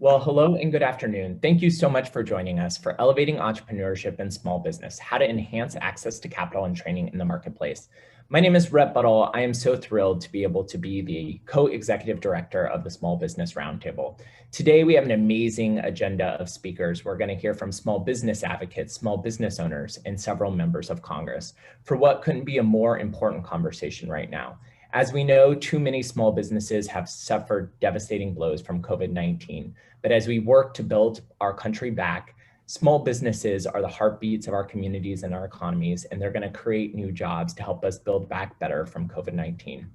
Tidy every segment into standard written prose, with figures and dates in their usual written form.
Well, hello and good afternoon. Thank you so much for joining us for Elevating Entrepreneurship in Small Business, How to Enhance Access to Capital and Training in the Marketplace. My name is Rhett Buttle. I am so thrilled to be able to be the co-executive director of the Small Business Roundtable. Today, we have an amazing agenda of speakers. We're going to hear from small business advocates, small business owners, and several members of Congress for what couldn't be a more important conversation right now. As we know, too many small businesses have suffered devastating blows from COVID-19. But as we work to build our country back, small businesses are the heartbeats of our communities and our economies, and they're going to create new jobs to help us build back better from COVID-19.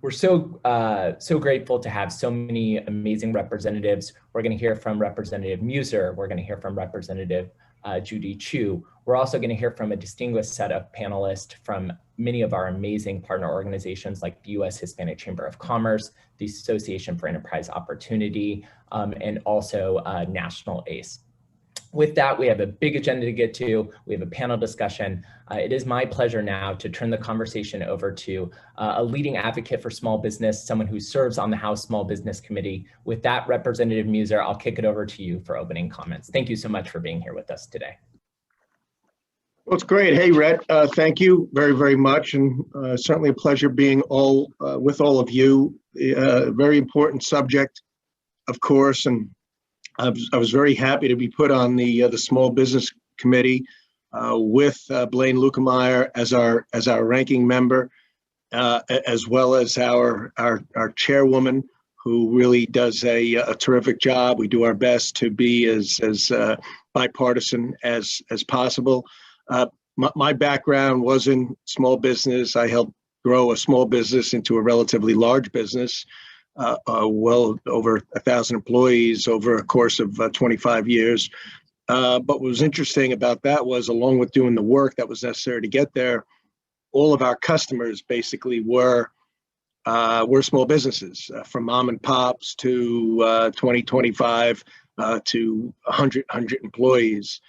We're so grateful to have so many amazing representatives. We're going to hear from Representative Muser. We're going to hear from Representative Judy Chu. We're also going to hear from a distinguished set of panelists from many of our amazing partner organizations like the U.S. Hispanic Chamber of Commerce, the Association for Enterprise Opportunity, and also National ACE. With that, we have a big agenda to get to. We have a panel discussion. It is my pleasure now to turn the conversation over to a leading advocate for small business, someone who serves on the House Small Business Committee. With that, Representative Muser, I'll kick it over to you for opening comments. Thank you so much for being here with us today. Well, it's great. Hey, Rhett, thank you very, very much. And certainly a pleasure being with all of you. Very important subject, of course. And I was very happy to be put on the Small Business Committee with Blaine Lukemeyer as our ranking member, as well as our chairwoman, who really does a terrific job. We do our best to be as bipartisan as possible. My background was in small business. I helped grow a small business into a relatively large business, well over 1,000 employees over a course of 25 years. But what was interesting about that was, along with doing the work that was necessary to get there, all of our customers basically were small businesses, from mom and pops to 20, 25 to 100 employees.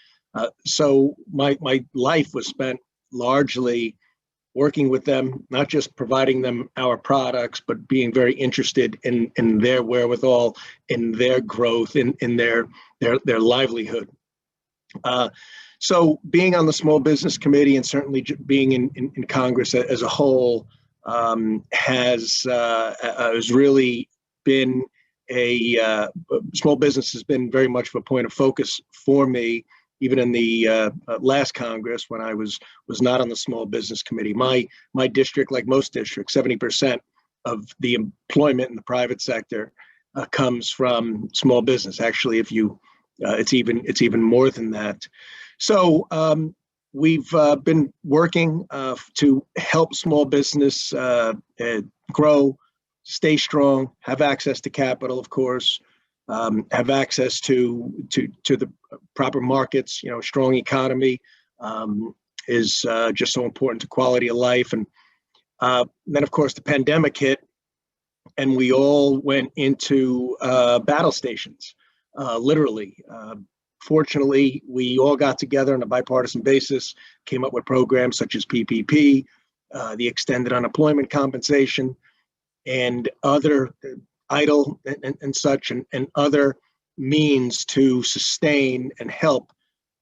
So my life was spent largely working with them, not just providing them our products, but being very interested in their wherewithal, in their growth, in their livelihood. So being on the Small Business Committee and certainly being in Congress as a whole has really been small business has been very much of a point of focus for me. Even in the last Congress, when I was not on the Small Business Committee, my district, like most districts, 70% of the employment in the private sector comes from small business. Actually, it's even more than that. So we've been working to help small business grow, stay strong, have access to capital, of course. Have access to the proper markets. Strong economy is just so important to quality of life. And then, of course, the pandemic hit, and we all went into battle stations, literally. Fortunately, we all got together on a bipartisan basis, came up with programs such as PPP, the extended unemployment compensation, and other EIDL and such, and other means to sustain and help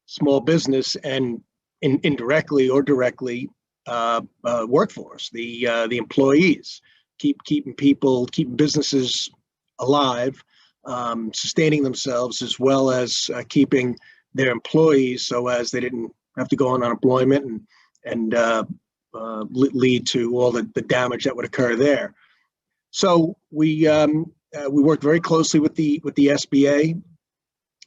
small business and indirectly or directly workforce, the employees, keeping businesses alive, sustaining themselves, as well as keeping their employees so as they didn't have to go on unemployment and lead to all the damage that would occur there. So we worked very closely with the SBA.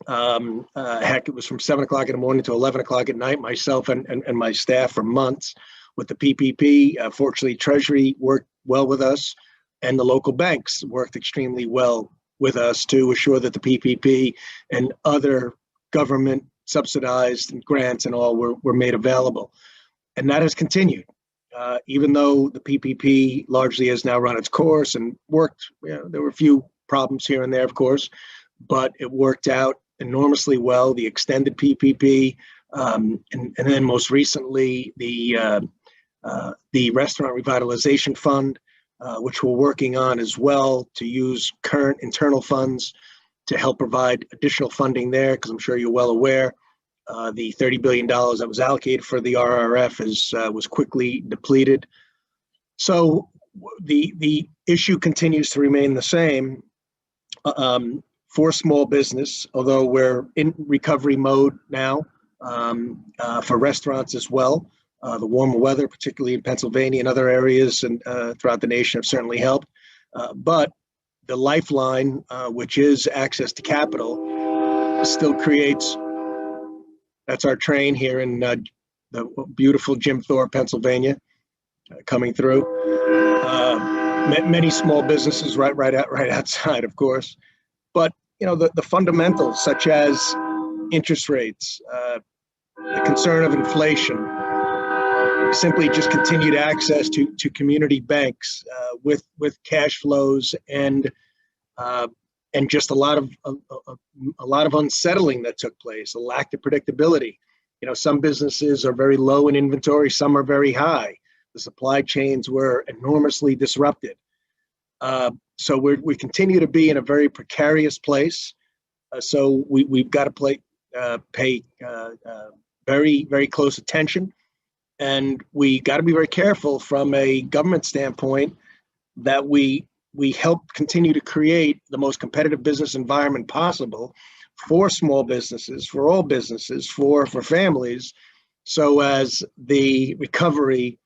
Heck, it was from 7 o'clock in the morning to 11 o'clock at night, myself and my staff for months with the PPP. Fortunately, Treasury worked well with us, and the local banks worked extremely well with us to assure that the PPP and other government subsidized grants and all were made available. And that has continued. Even though the PPP largely has now run its course and worked, there were a few problems here and there, of course, but it worked out enormously well. The extended PPP, and then most recently the Restaurant Revitalization Fund, which we're working on as well to use current internal funds to help provide additional funding there, because I'm sure you're well aware the $30 billion that was allocated for the RRF was quickly depleted. So the issue continues to remain the same for small business, although we're in recovery mode now for restaurants as well. The warmer weather, particularly in Pennsylvania and other areas and throughout the nation, have certainly helped. But the lifeline, which is access to capital, still creates. That's our train here in the beautiful Jim Thorpe, Pennsylvania, coming through. Many small businesses right outside, of course. But the fundamentals, such as interest rates, the concern of inflation, simply just continued access to community banks with cash flows and just a lot of unsettling that took place, a lack of predictability. Some businesses are very low in inventory, some are very high. The supply chains were enormously disrupted. So we continue to be in a very precarious place. So we've got to pay very, very close attention. And we got to be very careful from a government standpoint that we help continue to create the most competitive business environment possible for small businesses, for all businesses, for families, so as the recovery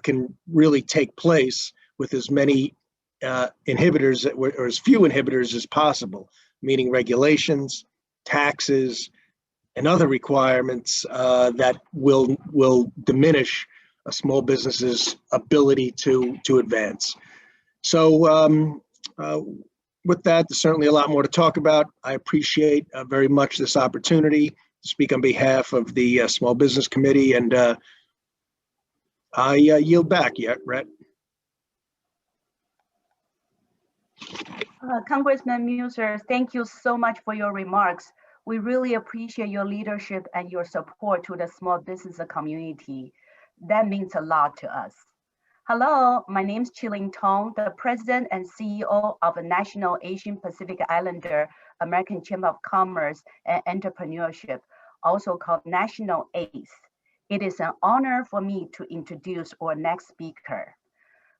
can really take place with as many inhibitors or as few inhibitors as possible, meaning regulations, taxes, and other requirements that will diminish a small business's ability to advance. So with that, there's certainly a lot more to talk about. I appreciate very much this opportunity to speak on behalf of the Small Business Committee, and I yield back. Yeah, Rhett. Congressman Muser, thank you so much for your remarks. We really appreciate your leadership and your support to the small business community. That means a lot to us. Hello, my name is Chilin Tong, the President and CEO of the National Asian Pacific Islander American Chamber of Commerce and Entrepreneurship, also called National ACE. It is an honor for me to introduce our next speaker.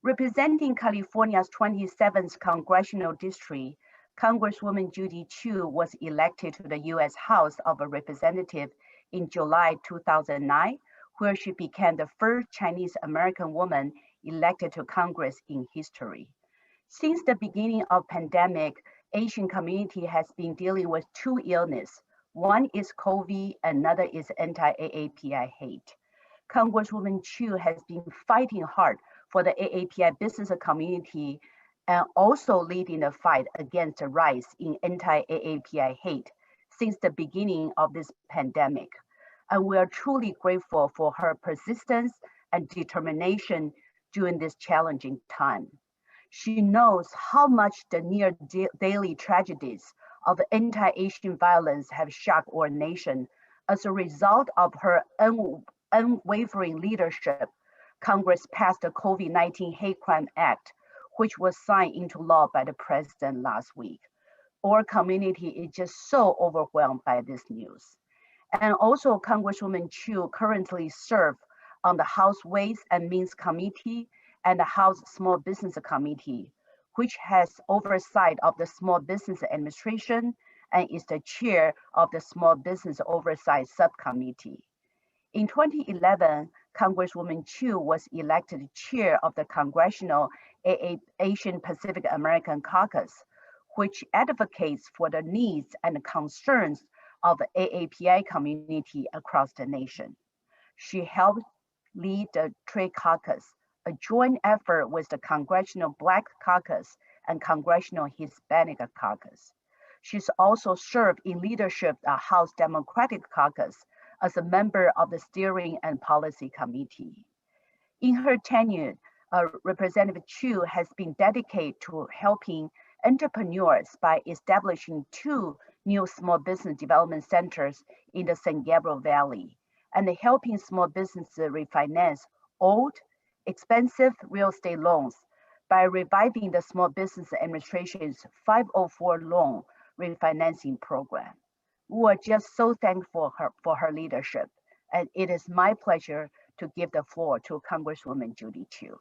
Representing California's 27th Congressional District, Congresswoman Judy Chu was elected to the U.S. House of Representatives in July 2009, where she became the first Chinese American woman elected to Congress in history. Since the beginning of pandemic, Asian community has been dealing with two illnesses. One is COVID, another is anti-AAPI hate. Congresswoman Chu has been fighting hard for the AAPI business community and also leading the fight against the rise in anti-AAPI hate since the beginning of this pandemic. And we are truly grateful for her persistence and determination during this challenging time. She knows how much the near daily tragedies of anti-Asian violence have shocked our nation. As a result of her unwavering leadership, Congress passed the COVID-19 Hate Crime Act, which was signed into law by the president last week. Our community is just so overwhelmed by this news. And also Congresswoman Chu currently serves on the House Ways and Means Committee and the House Small Business Committee, which has oversight of the Small Business Administration and is the chair of the Small Business Oversight Subcommittee. In 2011, Congresswoman Chu was elected chair of the Congressional Asian Pacific American Caucus, which advocates for the needs and concerns of the AAPI community across the nation. She helped lead the Trade Caucus, a joint effort with the Congressional Black Caucus and Congressional Hispanic Caucus. She's also served in leadership of the House Democratic Caucus as a member of the Steering and Policy Committee. In her tenure, Representative Chu has been dedicated to helping entrepreneurs by establishing 2 new small business development centers in the San Gabriel Valley and helping small businesses refinance old, expensive real estate loans by reviving the Small Business Administration's 504 loan refinancing program. We are just so thankful for her leadership, and it is my pleasure to give the floor to Congresswoman Judy Chu.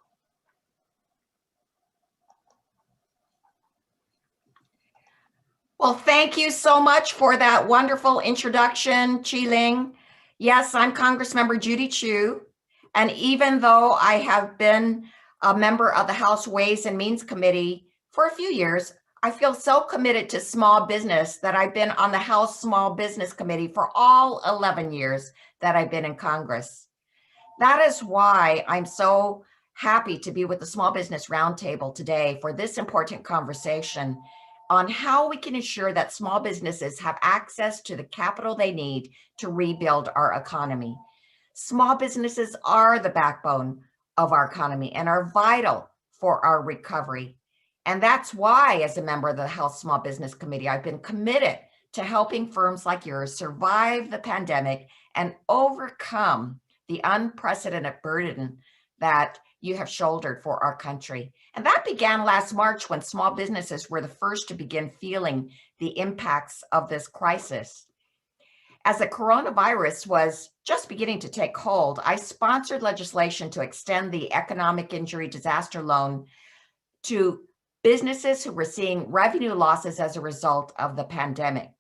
Well, thank you so much for that wonderful introduction, Chi Ling. Yes, I'm Congressmember Judy Chu, and even though I have been a member of the House Ways and Means Committee for a few years, I feel so committed to small business that I've been on the House Small Business Committee for all 11 years that I've been in Congress. That is why I'm so happy to be with the Small Business Roundtable today for this important conversation on how we can ensure that small businesses have access to the capital they need to rebuild our economy. Small businesses are the backbone of our economy and are vital for our recovery. And that's why, as a member of the House Small Business Committee, I've been committed to helping firms like yours survive the pandemic and overcome the unprecedented burden that you have shouldered for our country. And that began last March when small businesses were the first to begin feeling the impacts of this crisis. As the coronavirus was just beginning to take hold, I sponsored legislation to extend the economic injury disaster loan to businesses who were seeing revenue losses as a result of the pandemic.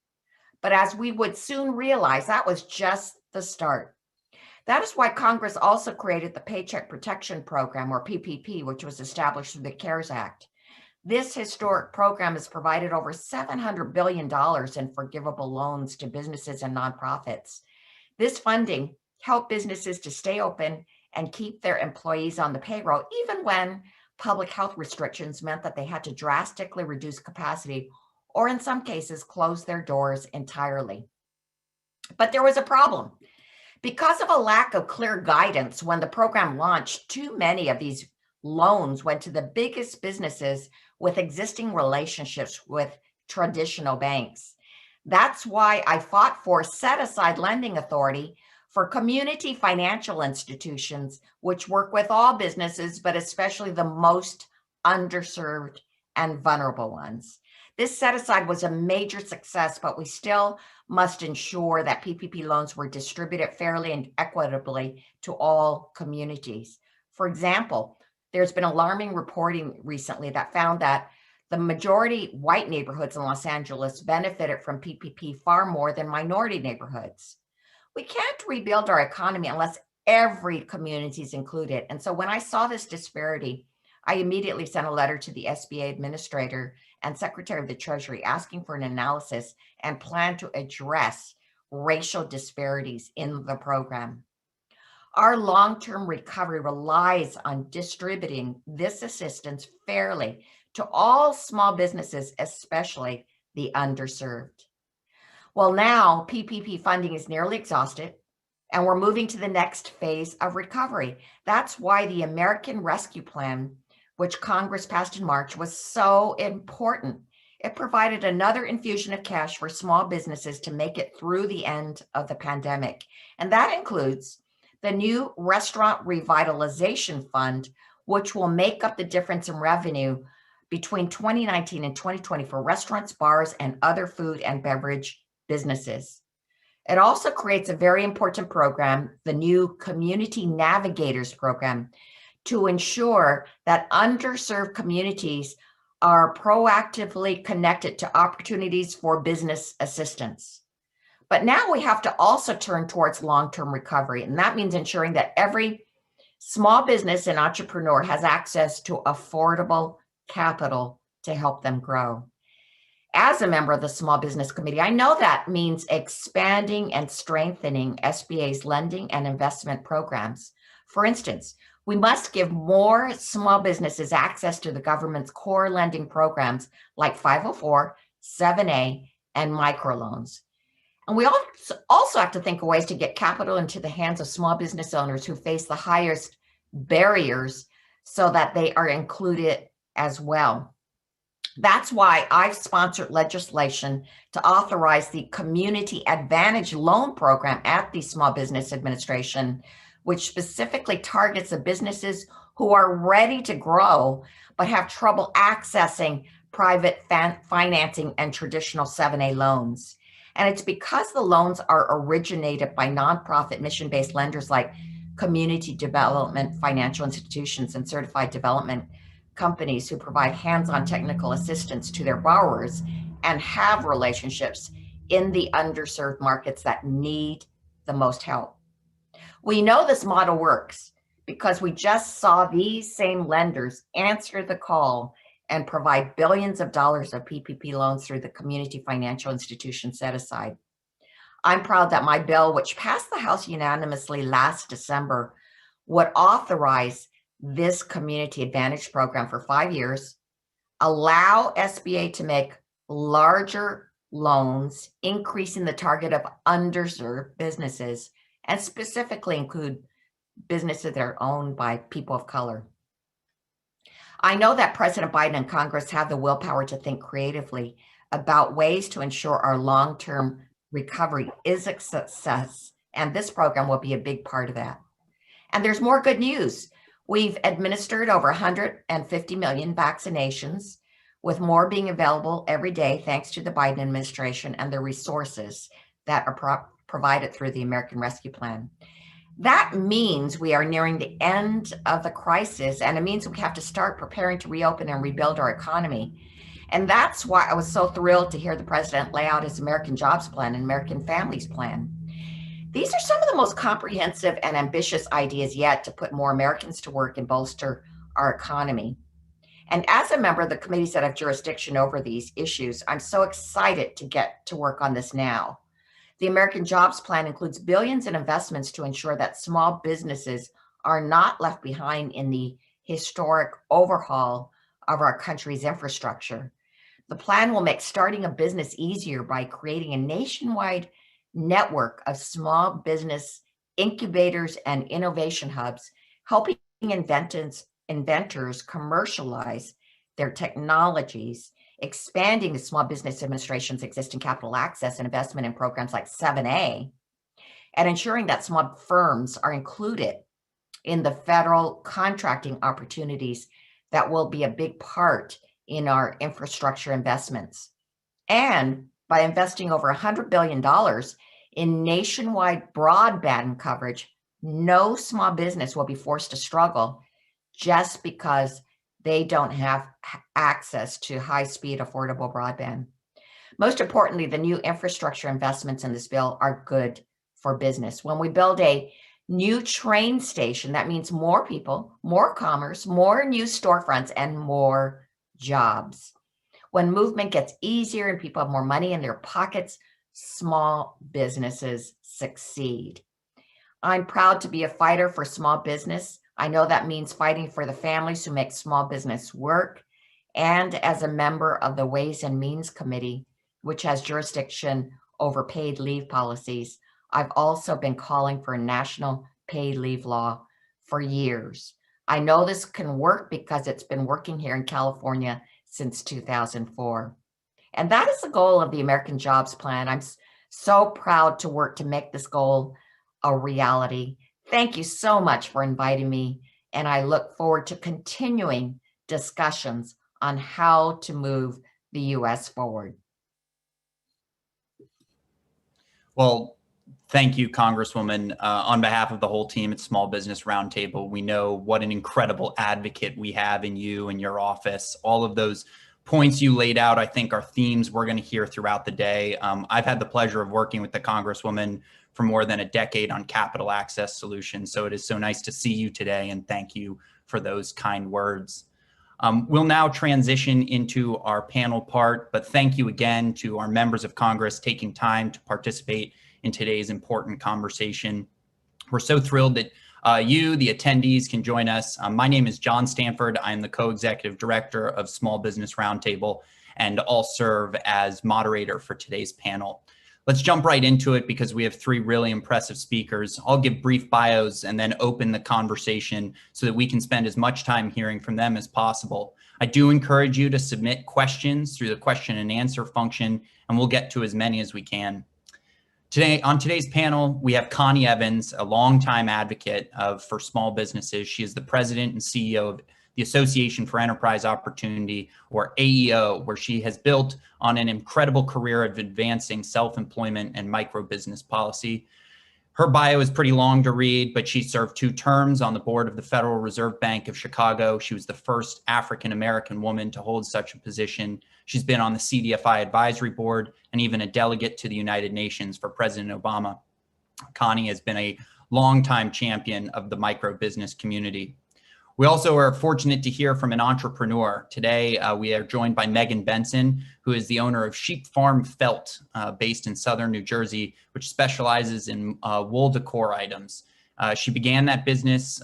But as we would soon realize, that was just the start. That is why Congress also created the Paycheck Protection Program, or PPP, which was established through the CARES Act. This historic program has provided over $700 billion in forgivable loans to businesses and nonprofits. This funding helped businesses to stay open and keep their employees on the payroll, even when public health restrictions meant that they had to drastically reduce capacity, or in some cases, close their doors entirely. But there was a problem. Because of a lack of clear guidance when the program launched, too many of these loans went to the biggest businesses with existing relationships with traditional banks. That's why I fought for set-aside lending authority for community financial institutions, which work with all businesses, but especially the most underserved and vulnerable ones. This set-aside was a major success, but we still must ensure that PPP loans were distributed fairly and equitably to all communities. For example, there's been alarming reporting recently that found that the majority white neighborhoods in Los Angeles benefited from PPP far more than minority neighborhoods. We can't rebuild our economy unless every community is included. And so when I saw this disparity, I immediately sent a letter to the SBA administrator and Secretary of the Treasury asking for an analysis and plan to address racial disparities in the program. Our long-term recovery relies on distributing this assistance fairly to all small businesses, especially the underserved. Well, now PPP funding is nearly exhausted, and we're moving to the next phase of recovery. That's why the American Rescue Plan, which Congress passed in March, was so important. It provided another infusion of cash for small businesses to make it through the end of the pandemic. And that includes the new Restaurant Revitalization Fund, which will make up the difference in revenue between 2019 and 2020 for restaurants, bars, and other food and beverage businesses. It also creates a very important program, the new Community Navigators Program, to ensure that underserved communities are proactively connected to opportunities for business assistance. But now we have to also turn towards long-term recovery, and that means ensuring that every small business and entrepreneur has access to affordable capital to help them grow. As a member of the Small Business Committee, I know that means expanding and strengthening SBA's lending and investment programs. For instance, we must give more small businesses access to the government's core lending programs like 504, 7A, and microloans. And we also have to think of ways to get capital into the hands of small business owners who face the highest barriers so that they are included as well. That's why I've sponsored legislation to authorize the Community Advantage Loan Program at the Small Business Administration, which specifically targets the businesses who are ready to grow but have trouble accessing private financing, and traditional 7A loans. And it's because the loans are originated by nonprofit mission-based lenders like community development financial institutions and certified development companies who provide hands-on technical assistance to their borrowers and have relationships in the underserved markets that need the most help. We know this model works because we just saw these same lenders answer the call and provide billions of dollars of PPP loans through the community financial institution set aside. I'm proud that my bill, which passed the House unanimously last December, would authorize this Community Advantage program for 5 years, allow SBA to make larger loans, increasing the target of underserved businesses, and specifically include businesses that are owned by people of color. I know that President Biden and Congress have the willpower to think creatively about ways to ensure our long-term recovery is a success, and this program will be a big part of that. And there's more good news. We've administered over 150 million vaccinations, with more being available every day thanks to the Biden administration and the resources that are provided through the American Rescue Plan. That means we are nearing the end of the crisis, and it means we have to start preparing to reopen and rebuild our economy. And that's why I was so thrilled to hear the president lay out his American Jobs Plan and American Families Plan. These are some of the most comprehensive and ambitious ideas yet to put more Americans to work and bolster our economy. And as a member of the committees that have jurisdiction over these issues, I'm so excited to get to work on this now. The American Jobs Plan includes billions in investments to ensure that small businesses are not left behind in the historic overhaul of our country's infrastructure. The plan will make starting a business easier by creating a nationwide network of small business incubators and innovation hubs, helping inventors commercialize their technologies, expanding the Small Business Administration's existing capital access and investment in programs like 7A, and ensuring that small firms are included in the federal contracting opportunities that will be a big part in our infrastructure investments. And by investing over $100 billion in nationwide broadband coverage, no small business will be forced to struggle just because they don't have access to high-speed, affordable broadband. Most importantly, the new infrastructure investments in this bill are good for business. When we build a new train station, that means more people, more commerce, more new storefronts, and more jobs. When movement gets easier and people have more money in their pockets, small businesses succeed. I'm proud to be a fighter for small business. I know that means fighting for the families who make small business work. And as a member of the Ways and Means Committee, which has jurisdiction over paid leave policies, I've also been calling for a national paid leave law for years. I know this can work because it's been working here in California since 2004. And that is the goal of the American Jobs Plan. I'm so proud to work to make this goal a reality. Thank you so much for inviting me, and I look forward to continuing discussions on how to move the U.S. forward. Well, thank you, Congresswoman. On behalf of the whole team at Small Business Roundtable, we know what an incredible advocate we have in you and your office. All of those points you laid out, I think, are themes we're going to hear throughout the day. I've had the pleasure of working with the Congresswoman for more than a decade on capital access solutions. So it is so nice to see you today, and thank you for those kind words. We'll now transition into our panel part, but thank you again to our members of Congress taking time to participate in today's important conversation. We're so thrilled that you, the attendees, can join us. My name is John Stanford. I'm the co-executive director of Small Business Roundtable, and I'll serve as moderator for today's panel. Let's jump right into it because we have three really impressive speakers. I'll give brief bios and then open the conversation so that we can spend as much time hearing from them as possible. I do encourage you to submit questions through the question and answer function, and we'll get to as many as we can. Today, on today's panel, we have Connie Evans, a longtime advocate for small businesses. She is the president and CEO of the Association for Enterprise Opportunity, or AEO, where she has built on an incredible career of advancing self-employment and micro-business policy. Her bio is pretty long to read, but she served 2 terms on the board of the Federal Reserve Bank of Chicago. She was the first African-American woman to hold such a position. She's been on the CDFI advisory board and even a delegate to the United Nations for President Obama. Connie has been a longtime champion of the micro business community. We also are fortunate to hear from an entrepreneur. Today, we are joined by Megan Benson, who is the owner of Sheep Farm Felt, based in Southern New Jersey, which specializes in wool decor items. She began that business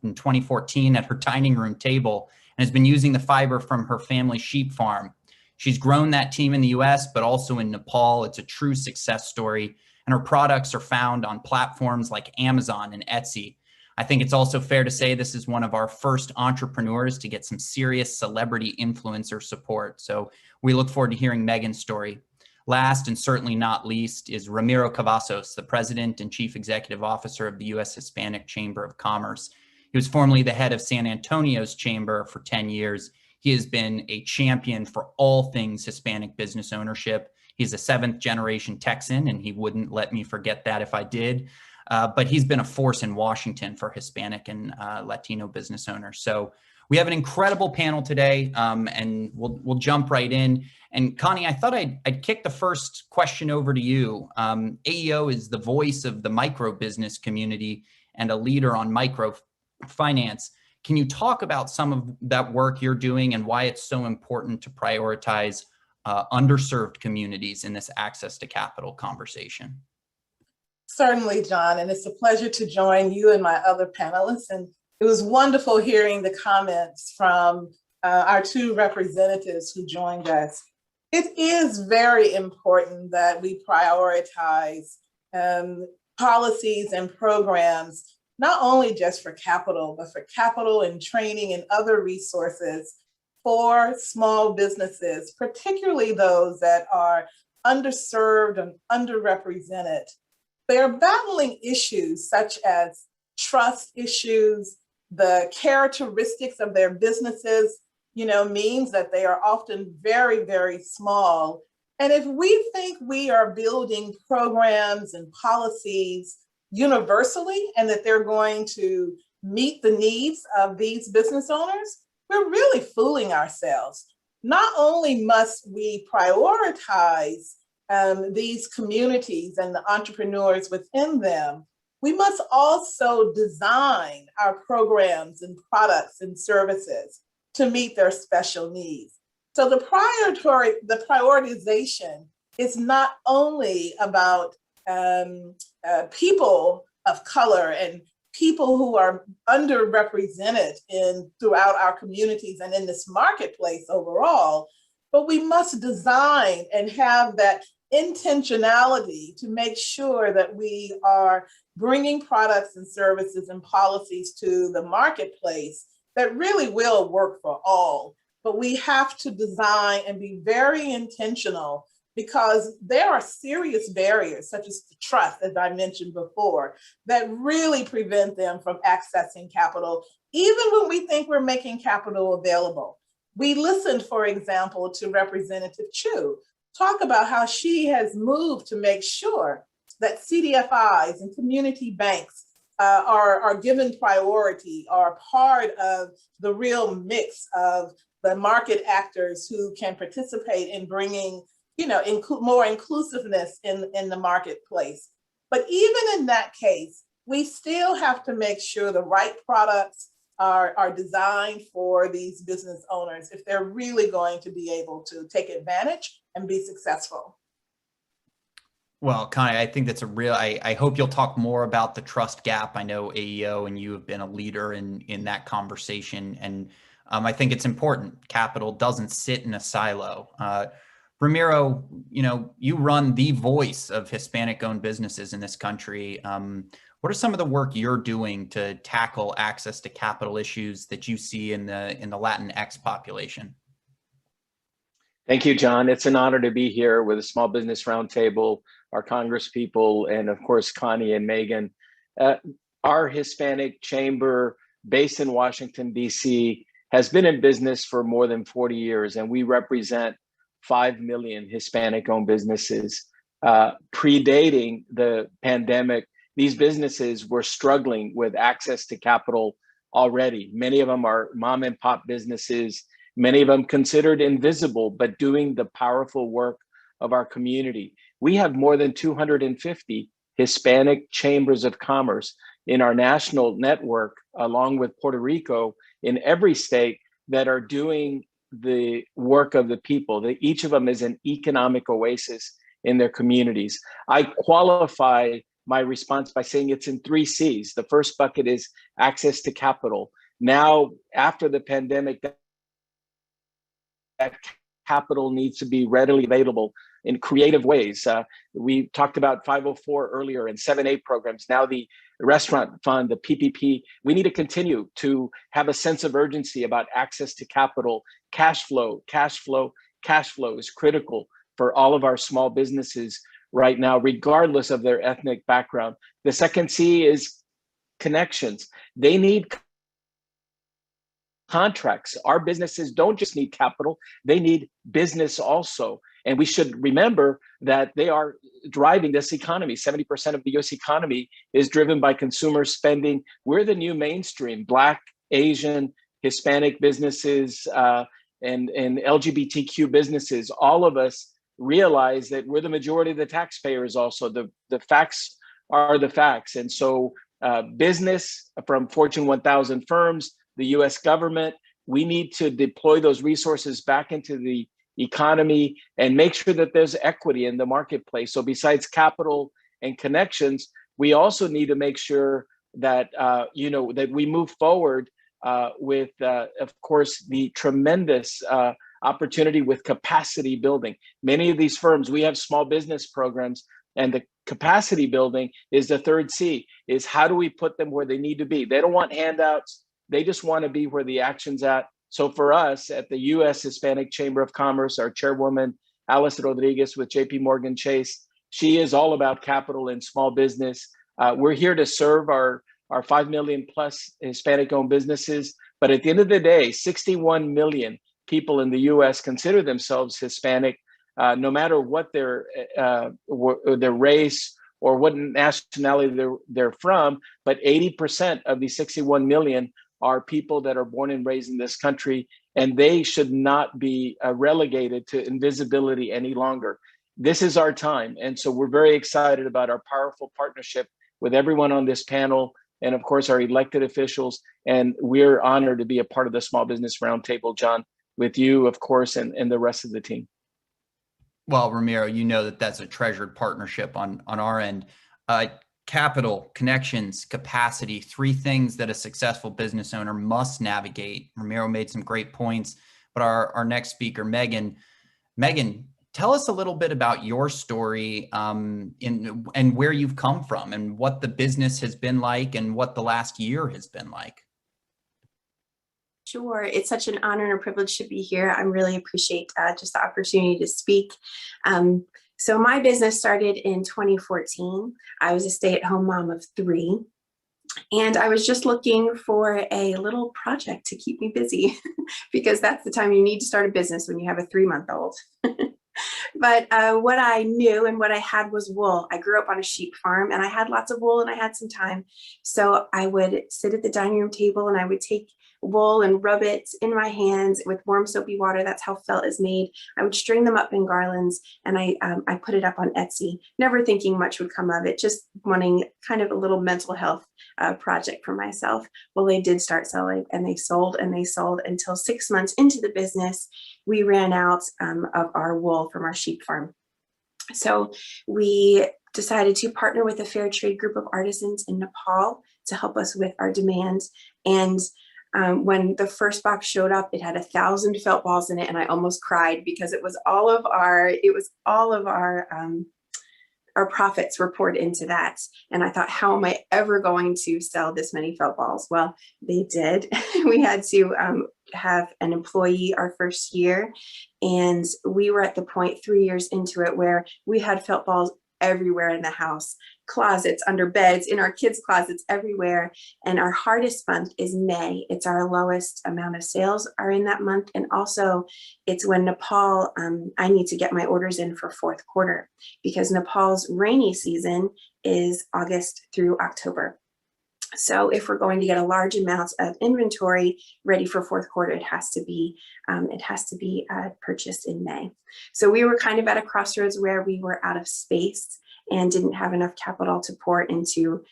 in 2014 at her dining room table and has been using the fiber from her family sheep farm. She's grown that team in the US, but also in Nepal. It's a true success story, and her products are found on platforms like Amazon and Etsy. I think it's also fair to say this is one of our first entrepreneurs to get some serious celebrity influencer support. So we look forward to hearing Megan's story. Last and certainly not least is Ramiro Cavazos, the President and Chief Executive Officer of the U.S. Hispanic Chamber of Commerce. He was formerly the head of San Antonio's chamber for 10 years. He has been a champion for all things Hispanic business ownership. He's a 7th generation Texan, and he wouldn't let me forget that if I did. But he's been a force in Washington for Hispanic and Latino business owners. So we have an incredible panel today, and we'll jump right in. And Connie, I thought I'd kick the first question over to you. AEO is the voice of the micro business community and a leader on microfinance. Can you talk about some of that work you're doing and why it's so important to prioritize underserved communities in this access to capital conversation? Certainly, John, and it's a pleasure to join you and my other panelists. And it was wonderful hearing the comments from our 2 representatives who joined us. It is very important that we prioritize policies and programs, not only just for capital, but for capital and training and other resources for small businesses, particularly those that are underserved and underrepresented. They're battling issues such as trust issues, the characteristics of their businesses, means that they are often very, very small. And if we think we are building programs and policies universally and that they're going to meet the needs of these business owners, we're really fooling ourselves. Not only must we prioritize these communities and the entrepreneurs within them, we must also design our programs and products and services to meet their special needs. So the prioritization is not only about people of color and people who are underrepresented throughout our communities and in this marketplace overall, but we must design and have that intentionality to make sure that we are bringing products and services and policies to the marketplace that really will work for all. But we have to design and be very intentional, because there are serious barriers, such as the trust, as I mentioned before, that really prevent them from accessing capital, even when we think we're making capital available. We listened, for example, to Representative Chu talk about how she has moved to make sure that CDFIs and community banks are given priority, are part of the real mix of the market actors who can participate in bringing more inclusiveness in the marketplace. But even in that case, we still have to make sure the right products are designed for these business owners if they're really going to be able to take advantage and be successful. Well, Connie, I think that's I hope you'll talk more about the trust gap. I know AEO and you have been a leader in that conversation. And I think it's important. Capital doesn't sit in a silo. Ramiro, you run the voice of Hispanic-owned businesses in this country. What are some of the work you're doing to tackle access to capital issues that you see in the Latinx population? Thank you, John. It's an honor to be here with the Small Business Roundtable, our Congress people, and of course, Connie and Megan. Our Hispanic chamber based in Washington, D.C. has been in business for more than 40 years, and we represent 5 million Hispanic-owned businesses. Predating the pandemic, these businesses were struggling with access to capital already. Many of them are mom and pop businesses, many of them considered invisible, but doing the powerful work of our community. We have more than 250 Hispanic chambers of commerce in our national network, along with Puerto Rico, in every state that are doing the work of the people. Each of them is an economic oasis in their communities. I qualify my response by saying it's in 3 C's. The first bucket is access to capital. Now, after the pandemic, that capital needs to be readily available in creative ways. We talked about 504 earlier and 7A programs. Now the restaurant fund, the PPP, we need to continue to have a sense of urgency about access to capital. Cash flow is critical for all of our small businesses right now, regardless of their ethnic background. The second C is connections. They need contracts. Our businesses don't just need capital, they need business also. And we should remember that they are driving this economy. 70% of the US economy is driven by consumer spending. We're the new mainstream. Black, Asian, Hispanic businesses, and LGBTQ businesses, all of us realize that we're the majority of the taxpayers also. The facts are the facts. And so business from Fortune 1000 firms, the US government, we need to deploy those resources back into the economy and make sure that there's equity in the marketplace. So besides capital and connections, we also need to make sure that that we move forward with, of course, the tremendous opportunity with capacity building. Many of these firms, we have small business programs, and the capacity building is the third C, is how do we put them where they need to be? They don't want handouts. They just want to be where the action's at. So for us at the U.S. Hispanic Chamber of Commerce, our chairwoman, Alice Rodriguez with JP Morgan Chase, she is all about capital and small business. We're here to serve our 5 million plus Hispanic-owned businesses. But at the end of the day, 61 million people in the U.S. consider themselves Hispanic, no matter what their race or what nationality they're from. But 80% of these 61 million are people that are born and raised in this country, and they should not be relegated to invisibility any longer. This is our time. And so we're very excited about our powerful partnership with everyone on this panel, and of course, our elected officials. And we're honored to be a part of the Small Business Roundtable, John, with you, of course, and the rest of the team. Well, Ramiro, you know that's a treasured partnership on our end. Capital, connections, capacity, 3 things that a successful business owner must navigate. Ramiro made some great points, but our next speaker, Megan, tell us a little bit about your story and where you've come from and what the business has been like and what the last year has been like. Sure. It's such an honor and a privilege to be here. I really appreciate just the opportunity to speak. So my business started in 2014. I was a stay-at-home mom of 3. And I was just looking for a little project to keep me busy because that's the time you need to start a business, when you have a 3-month-old. But what I knew and what I had was wool. I grew up on a sheep farm and I had lots of wool and I had some time. So I would sit at the dining room table and I would take wool and rub it in my hands with warm soapy water. That's how felt is made. I would string them up in garlands and I put it up on Etsy, never thinking much would come of it, just wanting kind of a little mental health project for myself. Well, they did start selling and they sold until 6 months into the business, we ran out of our wool from our sheep farm. So we decided to partner with a fair trade group of artisans in Nepal to help us with our demands. And when the first box showed up, it had 1,000 felt balls in it, and I almost cried because it was all of our profits were poured into that. And I thought, how am I ever going to sell this many felt balls? Well, they did. We had to have an employee our first year. And we were at the point 3 years into it where we had felt balls everywhere in the house, closets, under beds, in our kids' closets, everywhere. And our hardest month is May. It's our lowest amount of sales are in that month. And also it's when Nepal, I need to get my orders in for fourth quarter, because Nepal's rainy season is August through October. So if we're going to get a large amount of inventory ready for fourth quarter, it has to be purchased in May. So we were kind of at a crossroads where we were out of space and didn't have enough capital to pour into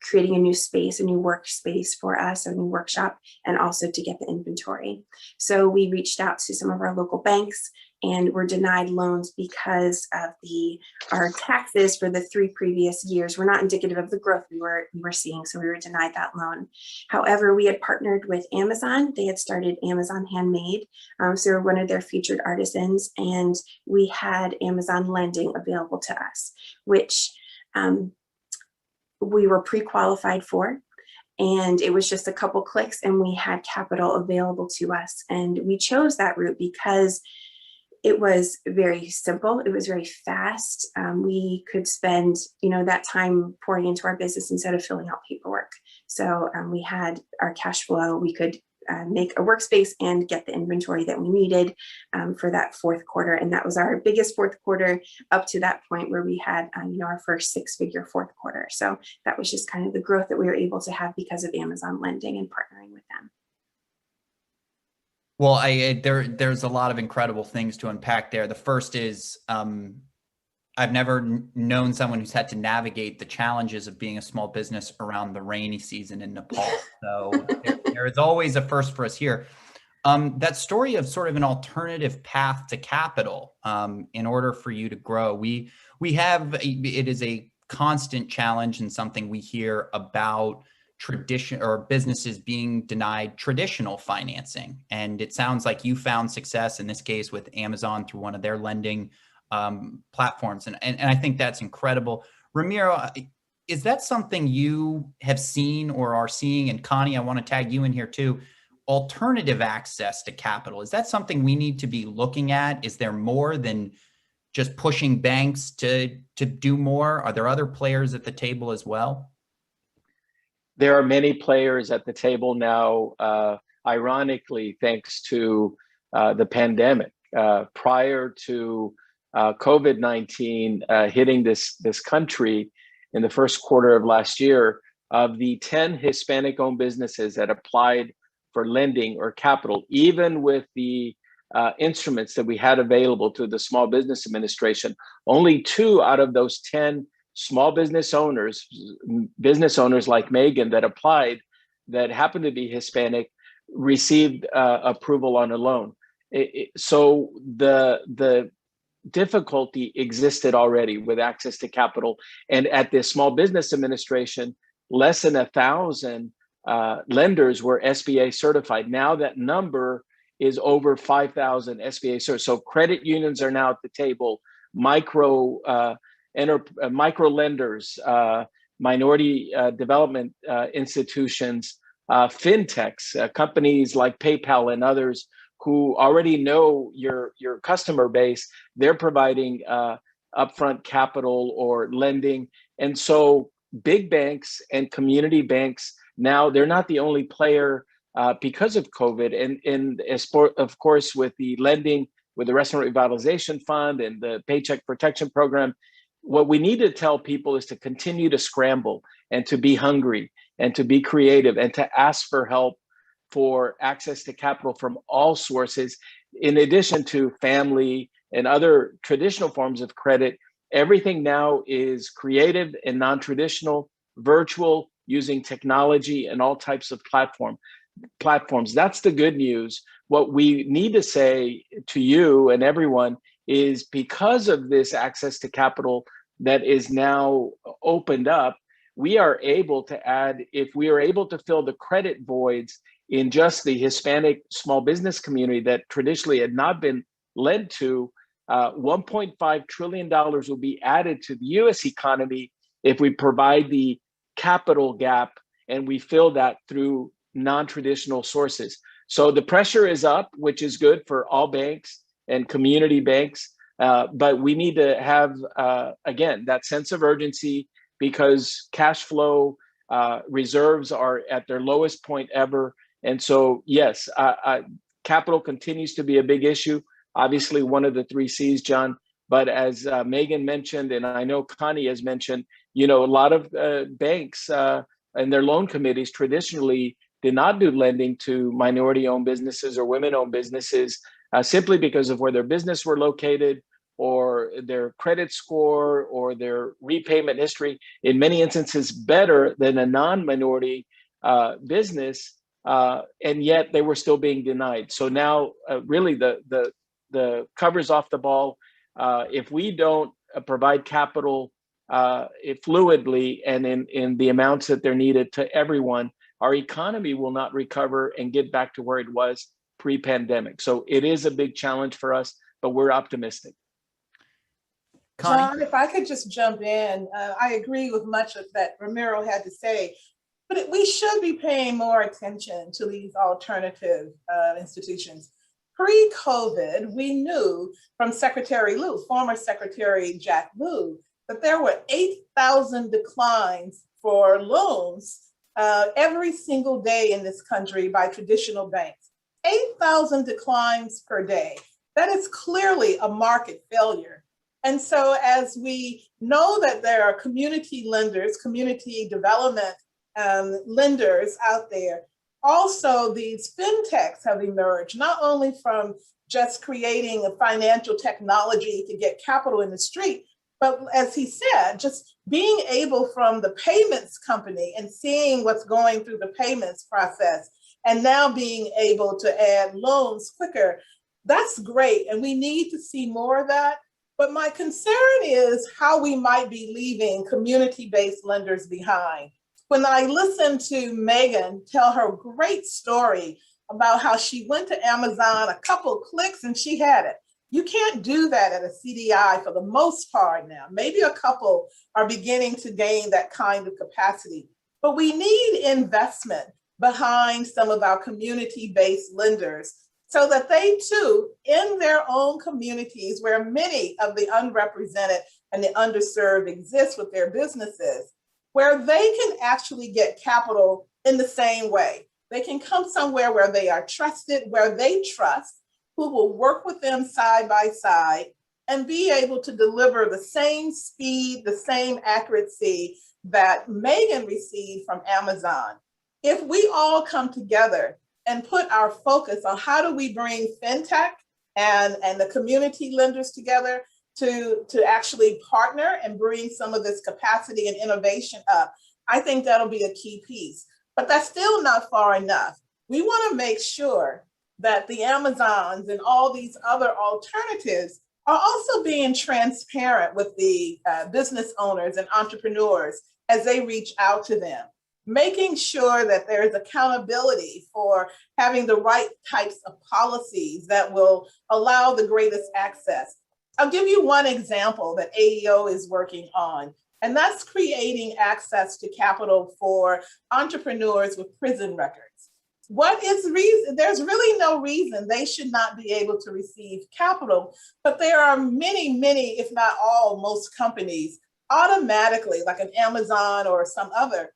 creating a new space, a new workspace for us, a new workshop, and also to get the inventory. So we reached out to some of our local banks and were denied loans because of our taxes for the 3 previous years were not indicative of the growth we were seeing. So we were denied that loan. However, we had partnered with Amazon. They had started Amazon Handmade. So we're one of their featured artisans, and we had Amazon lending available to us, which we were pre-qualified for, and it was just a couple clicks and we had capital available to us. And we chose that route because it was very simple. It was very fast. We could spend, that time pouring into our business instead of filling out paperwork. So we had our cash flow. We could make a workspace and get the inventory that we needed for that fourth quarter. And that was our biggest fourth quarter up to that point, where we had, our first 6-figure fourth quarter. So that was just kind of the growth that we were able to have because of Amazon lending and partnering with them. Well, there's a lot of incredible things to unpack there. The first is, I've never known someone who's had to navigate the challenges of being a small business around the rainy season in Nepal. So there is always a first for us here. That story of sort of an alternative path to capital in order for you to grow. We have, it is a constant challenge and something we hear about tradition or businesses being denied traditional financing. And it sounds like you found success in this case with Amazon through one of their lending platforms. And I think that's incredible. Ramiro, is that something you have seen or are seeing? And Connie, I want to tag you in here too. Alternative access to capital. Is that something we need to be looking at? Is there more than just pushing banks to do more? Are there other players at the table as well? There are many players at the table now, ironically, thanks to the pandemic. Prior to COVID-19 hitting this country in the first quarter of last year, of the 10 Hispanic-owned businesses that applied for lending or capital, even with the instruments that we had available to the Small Business Administration, only 2 out of those 10 small business owners like Megan that applied, that happened to be Hispanic, received approval on a loan. So the difficulty existed already with access to capital. And at the Small Business Administration, less than 1,000 lenders were SBA certified. Now that number is over 5,000 SBA certified. So credit unions are now at the table, micro lenders, minority development institutions, fintechs, companies like PayPal and others who already know your customer base. They're providing upfront capital or lending. And so big banks and community banks, now they're not the only player because of COVID. And of course, with the lending, with the Restaurant Revitalization Fund and the Paycheck Protection Program, what we need to tell people is to continue to scramble and to be hungry and to be creative and to ask for help for access to capital from all sources. In addition to family and other traditional forms of credit, everything now is creative and non-traditional, virtual, using technology and all types of platforms. That's the good news. What we need to say to you and everyone is, because of this access to capital that is now opened up, we are able to add, if we are able to fill the credit voids in just the Hispanic small business community that traditionally had not been led to, $1.5 trillion will be added to the US economy if we provide the capital gap and we fill that through non-traditional sources. So the pressure is up, which is good for all banks and community banks. But we need to have, again, that sense of urgency, because cash flow reserves are at their lowest point ever. And so, yes, capital continues to be a big issue. Obviously, one of the 3 C's, John. But as Megan mentioned, and I know Connie has mentioned, a lot of banks and their loan committees traditionally did not do lending to minority-owned businesses or women-owned businesses simply because of where their business were located, or their credit score, or their repayment history, in many instances better than a non-minority business, and yet they were still being denied. So now really the cover's off the ball. If we don't provide capital fluidly and in the amounts that they're needed to everyone, our economy will not recover and get back to where it was pre-pandemic. So it is a big challenge for us, but we're optimistic. Connie? John, if I could just jump in, I agree with much of that Ramiro had to say, but we should be paying more attention to these alternative institutions. Pre-COVID, we knew from Secretary Lew, former Secretary Jack Lew, that there were 8,000 declines for loans every single day in this country by traditional banks. 8,000 declines per day. That is clearly a market failure. And so as we know that there are community lenders, community development lenders out there, also these fintechs have emerged, not only from just creating a financial technology to get capital in the street, but as he said, just being able from the payments company and seeing what's going through the payments process, and now being able to add loans quicker. That's great. And we need to see more of that. But my concern is how we might be leaving community-based lenders behind. When I listened to Megan tell her great story about how she went to Amazon, a couple clicks and she had it. You can't do that at a CDI for the most part now. Maybe a couple are beginning to gain that kind of capacity, but we need investment behind some of our community-based lenders so that they too, in their own communities where many of the unrepresented and the underserved exist with their businesses, where they can actually get capital in the same way. They can come somewhere where they are trusted, where they trust, who will work with them side by side and be able to deliver the same speed, the same accuracy that Megan received from Amazon. If we all come together and put our focus on how do we bring fintech and the community lenders together to actually partner and bring some of this capacity and innovation up, I think that'll be a key piece. But that's still not far enough. We want to make sure that the Amazons and all these other alternatives are also being transparent with the business owners and entrepreneurs as they reach out to them, making sure that there's accountability for having the right types of policies that will allow the greatest access. I'll give you one example that AEO is working on, and that's creating access to capital for entrepreneurs with prison records. What is the reason? There's really no reason they should not be able to receive capital, but there are many, if not all, most companies automatically, like an Amazon or some other,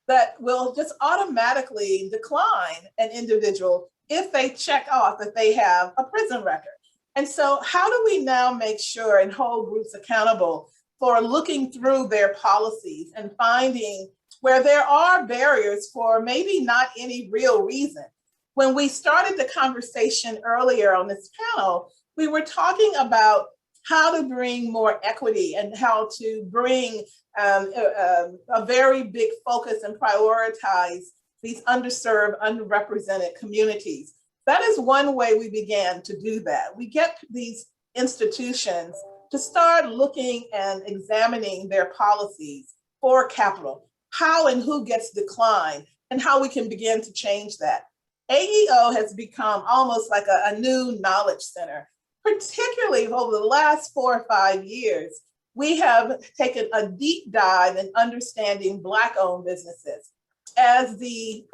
that will just automatically decline an individual if they check off that they have a prison record. And so how do we now make sure and hold groups accountable for looking through their policies and finding where there are barriers for maybe not any real reason? When we started the conversation earlier on this panel, we were talking about how to bring more equity and how to bring a very big focus and prioritize these underserved, underrepresented communities. That is one way we began to do that. We get these institutions to start looking and examining their policies for capital, how and who gets declined, and how we can begin to change that. AEO has become almost like a new knowledge center, particularly over the last 4 or 5 years. We have taken a deep dive in understanding Black-owned businesses. As the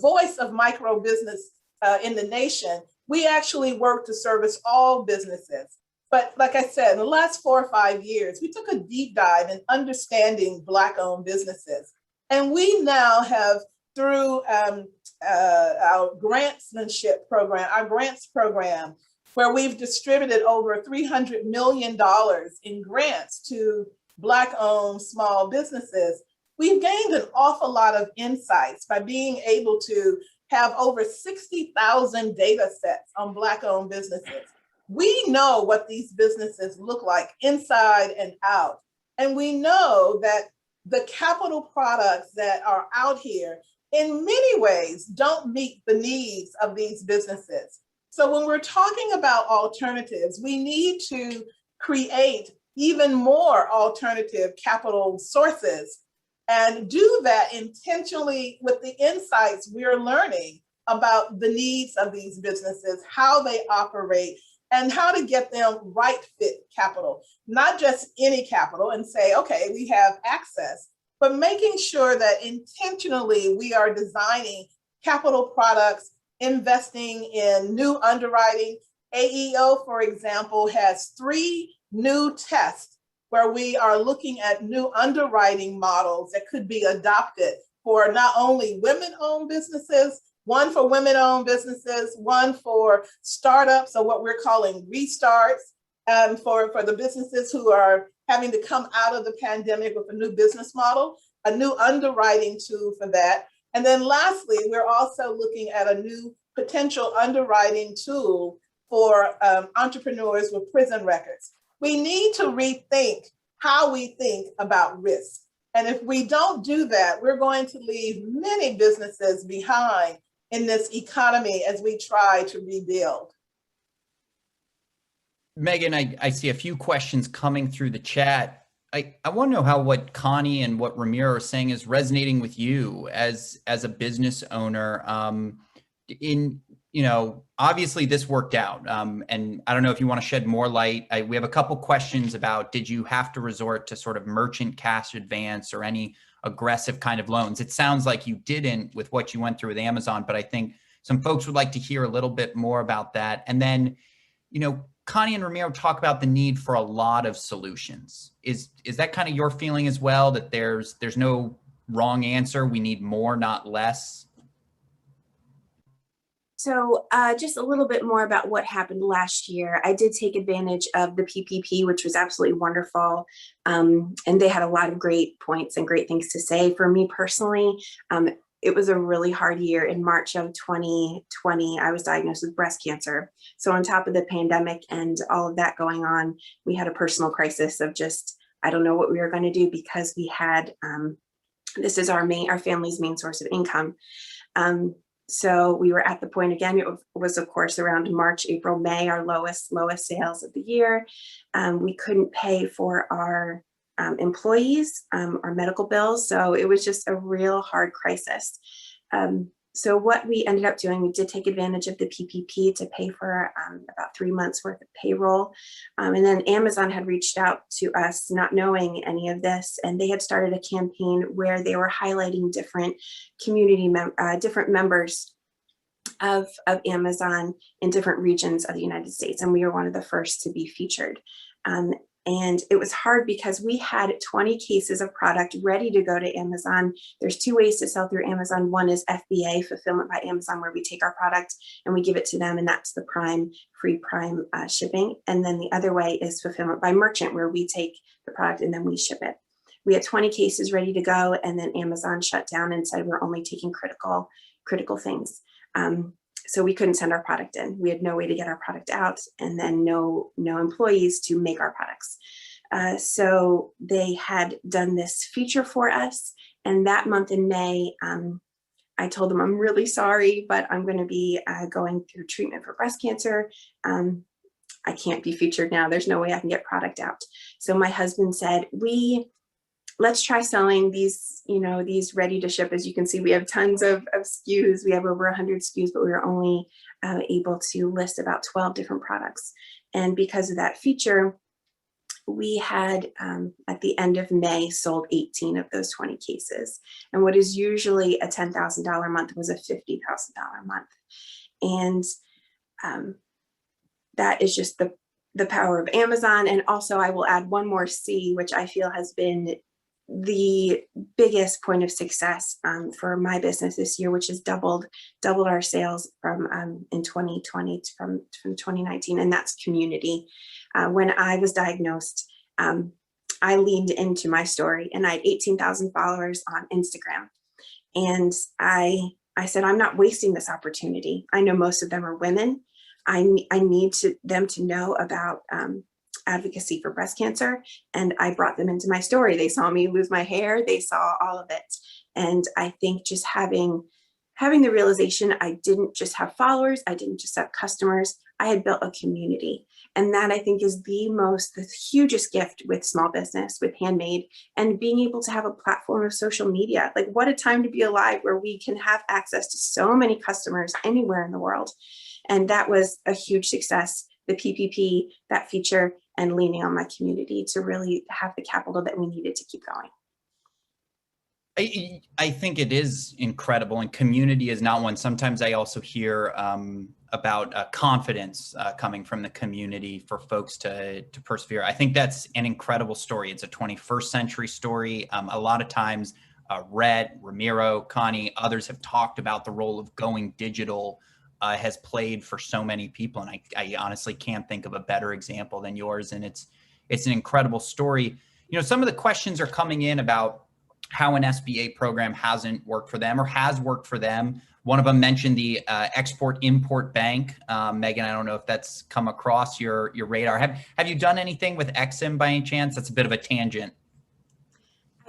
voice of micro business in the nation, we actually work to service all businesses. But like I said, in the last 4 or 5 years, we took a deep dive in understanding Black-owned businesses. And we now have, through our grantsmanship program, our grants program, where we've distributed over $300 million in grants to Black-owned small businesses, we've gained an awful lot of insights by being able to have over 60,000 data sets on Black-owned businesses. We know what these businesses look like inside and out. And we know that the capital products that are out here in many ways don't meet the needs of these businesses. So when we're talking about alternatives, we need to create even more alternative capital sources and do that intentionally with the insights we're learning about the needs of these businesses, how they operate, and how to get them right fit capital, not just any capital and say, okay, we have access, but making sure that intentionally we are designing capital products, investing in new underwriting. AEO, for example, has 3 new tests where we are looking at new underwriting models that could be adopted for not only women-owned businesses, one for women-owned businesses, one for startups, or what we're calling restarts, for the businesses who are having to come out of the pandemic with a new business model, a new underwriting tool for that. And then lastly, we're also looking at a new potential underwriting tool for entrepreneurs with prison records. We need to rethink how we think about risk. And if we don't do that, we're going to leave many businesses behind in this economy as we try to rebuild. Megan, I see a few questions coming through the chat. I want to know how what Connie and what Ramiro are saying is resonating with you as a business owner. Obviously this worked out. And I don't know if you want to shed more light. We have a couple questions about, did you have to resort to sort of merchant cash advance or any aggressive kind of loans? It sounds like you didn't with what you went through with Amazon, but I think some folks would like to hear a little bit more about that. And then, Connie and Ramiro talk about the need for a lot of solutions. Is that kind of your feeling as well, that there's no wrong answer? We need more, not less? So just a little bit more about what happened last year. I did take advantage of the PPP, which was absolutely wonderful. And they had a lot of great points and great things to say. For me personally, it was a really hard year. In March of 2020, I was diagnosed with breast cancer. So on top of the pandemic and all of that going on, we had a personal crisis of just, I don't know what we were going to do, because we had, this is our family's main source of income. So we were at the point again, it was of course around March, April, May, our lowest sales of the year. We couldn't pay for our employees, our medical bills. So it was just a real hard crisis. So what we ended up doing, we did take advantage of the PPP to pay for about 3 months worth of payroll. And then Amazon had reached out to us not knowing any of this, and they had started a campaign where they were highlighting different different members of Amazon in different regions of the United States. And we were one of the first to be featured. And it was hard because we had 20 cases of product ready to go to Amazon. There's 2 ways to sell through Amazon. One is FBA, Fulfillment by Amazon, where we take our product and we give it to them, and that's the free Prime shipping. And then the other way is Fulfillment by Merchant, where we take the product and then we ship it. We had 20 cases ready to go, and then Amazon shut down and said we're only taking critical things. So we couldn't send our product in. We had no way to get our product out, and then no employees to make our products. So they had done this feature for us. And that month in May, I told them, I'm really sorry, but I'm going to be going through treatment for breast cancer. I can't be featured now. There's no way I can get product out. So my husband said, let's try selling these, these ready to ship. As you can see, we have tons of SKUs. We have over 100 SKUs, but we were only able to list about 12 different products. And because of that feature, we had, at the end of May, sold 18 of those 20 cases. And what is usually a $10,000 month was a $50,000 month. And that is just the power of Amazon. And also I will add one more C, which I feel has been the biggest point of success for my business this year, which has doubled our sales from in 2020 from 2019, and that's community. When I was diagnosed, I leaned into my story, and I had 18,000 followers on Instagram, and I said, I'm not wasting this opportunity. I know most of them are women. I need them to know about advocacy for breast cancer. And I brought them into my story. They saw me lose my hair. They saw all of it. And I think just having the realization, I didn't just have followers. I didn't just have customers. I had built a community. And that I think is the hugest gift with small business, with handmade, and being able to have a platform of social media. Like, what a time to be alive, where we can have access to so many customers anywhere in the world. And that was a huge success, the PPP, that feature, and leaning on my community to really have the capital that we needed to keep going. I think it is incredible, and community is not one. Sometimes I also hear about confidence coming from the community for folks to persevere. I think that's an incredible story. It's a 21st century story. A lot of times, Rhett, Ramiro, Connie, others have talked about the role of going digital has played for so many people. And I honestly can't think of a better example than yours. And it's an incredible story. You know, some of the questions are coming in about how an SBA program hasn't worked for them or has worked for them. One of them mentioned the Export-Import Bank. Megan, I don't know if that's come across your radar. Have you done anything with Exim by any chance? That's a bit of a tangent.